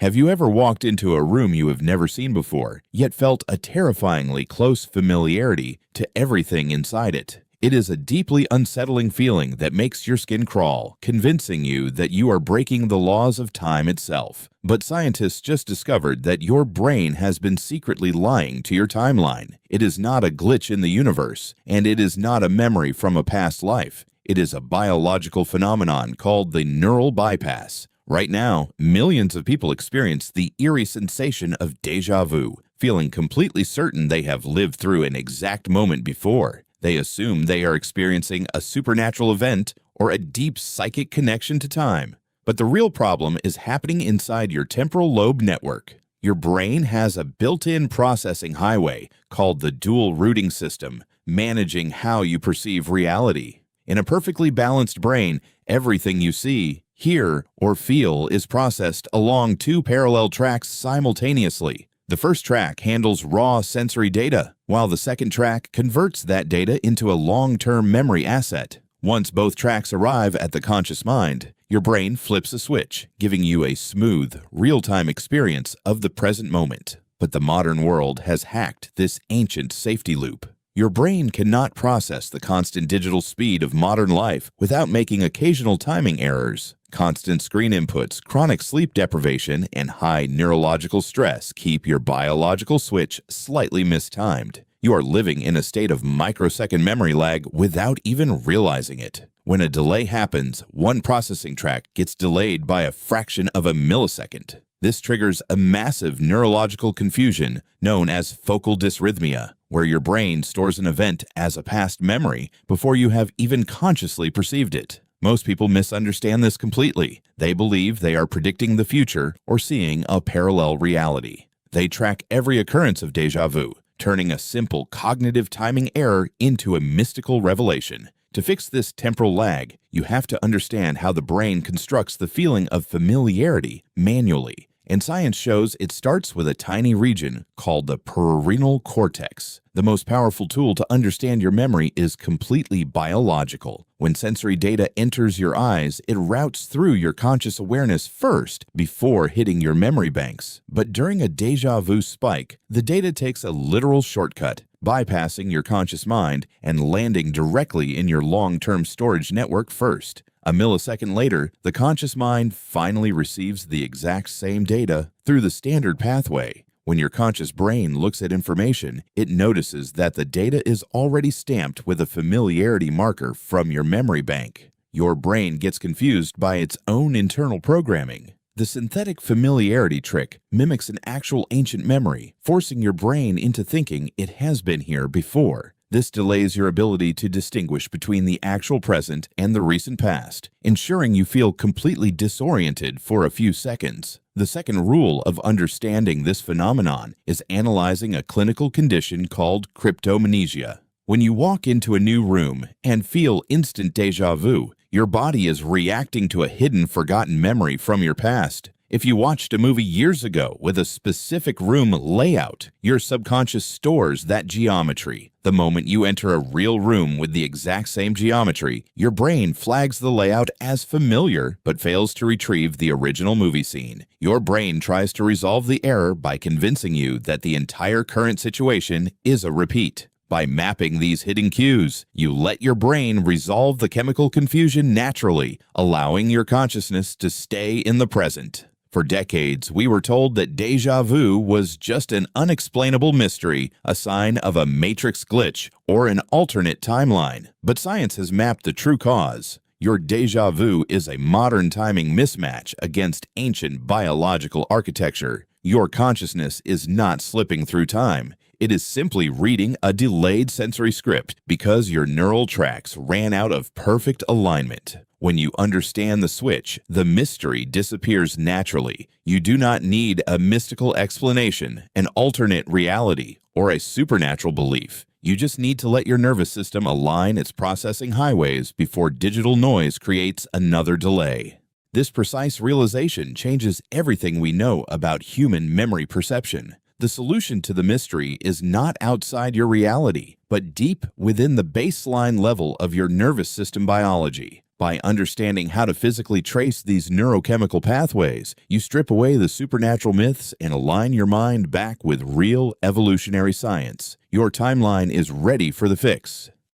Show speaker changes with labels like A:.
A: Have you ever walked into a room you have never seen before, yet felt a terrifyingly close familiarity to everything inside it? It is a deeply unsettling feeling that makes your skin crawl, convincing you that you are breaking the laws of time itself. But scientists just discovered that your brain has been secretly lying to your timeline. It is not a glitch in the universe, and it is not a memory from a past life. It is a biological phenomenon called the neural bypass. Right now, millions of people experience the eerie sensation of deja vu, feeling completely certain they have lived through an exact moment before. They assume they are experiencing a supernatural event or a deep psychic connection to time. But the real problem is happening inside your temporal lobe network. Your brain has a built-in processing highway called the dual routing system, managing how you perceive reality. In a perfectly balanced brain, everything you see, hear, or feel is processed along two parallel tracks simultaneously. The first track handles raw sensory data, while the second track converts that data into a long-term memory asset. Once both tracks arrive at the conscious mind, your brain flips a switch, giving you a smooth, real-time experience of the present moment. But the modern world has hacked this ancient safety loop. Your brain cannot process the constant digital speed of modern life without making occasional timing errors. Constant screen inputs, chronic sleep deprivation, and high neurological stress keep your biological switch slightly mistimed. You are living in a state of microsecond memory lag without even realizing it. When a delay happens, one processing track gets delayed by a fraction of a millisecond. This triggers a massive neurological confusion known as focal dysrhythmia, where your brain stores an event as a past memory before you have even consciously perceived it. Most people misunderstand this completely. They believe they are predicting the future or seeing a parallel reality. They track every occurrence of deja vu, turning a simple cognitive timing error into a mystical revelation. To fix this temporal lag, you have to understand how the brain constructs the feeling of familiarity manually. And science shows it starts with a tiny region called the perennial cortex. The most powerful tool to understand your memory is completely biological. When sensory data enters your eyes, it routes through your conscious awareness first before hitting your memory banks. But during a deja vu spike, the data takes a literal shortcut, bypassing your conscious mind and landing directly in your long-term storage network first. A millisecond later, the conscious mind finally receives the exact same data through the standard pathway. When your conscious brain looks at information, it notices that the data is already stamped with a familiarity marker from your memory bank. Your brain gets confused by its own internal programming. The synthetic familiarity trick mimics an actual ancient memory, forcing your brain into thinking it has been here before. This delays your ability to distinguish between the actual present and the recent past, ensuring you feel completely disoriented for a few seconds. The second rule of understanding this phenomenon is analyzing a clinical condition called cryptomnesia. When you walk into a new room and feel instant deja vu, your body is reacting to a hidden, forgotten memory from your past. If you watched a movie years ago with a specific room layout, your subconscious stores that geometry. The moment you enter a real room with the exact same geometry, your brain flags the layout as familiar but fails to retrieve the original movie scene. Your brain tries to resolve the error by convincing you that the entire current situation is a repeat. By mapping these hidden cues, you let your brain resolve the chemical confusion naturally, allowing your consciousness to stay in the present. For decades, we were told that deja vu was just an unexplainable mystery, a sign of a matrix glitch or an alternate timeline. But science has mapped the true cause. Your deja vu is a modern timing mismatch against ancient biological architecture. Your consciousness is not slipping through time. It is simply reading a delayed sensory script because your neural tracks ran out of perfect alignment. When you understand the switch, the mystery disappears naturally. You do not need a mystical explanation, an alternate reality, or a supernatural belief. You just need to let your nervous system align its processing highways before digital noise creates another delay. This precise realization changes everything we know about human memory perception. The solution to the mystery is not outside your reality, but deep within the baseline level of your nervous system biology. By understanding how to physically trace these neurochemical pathways, you strip away the supernatural myths and align your mind back with real evolutionary science. Your timeline is ready for the fix.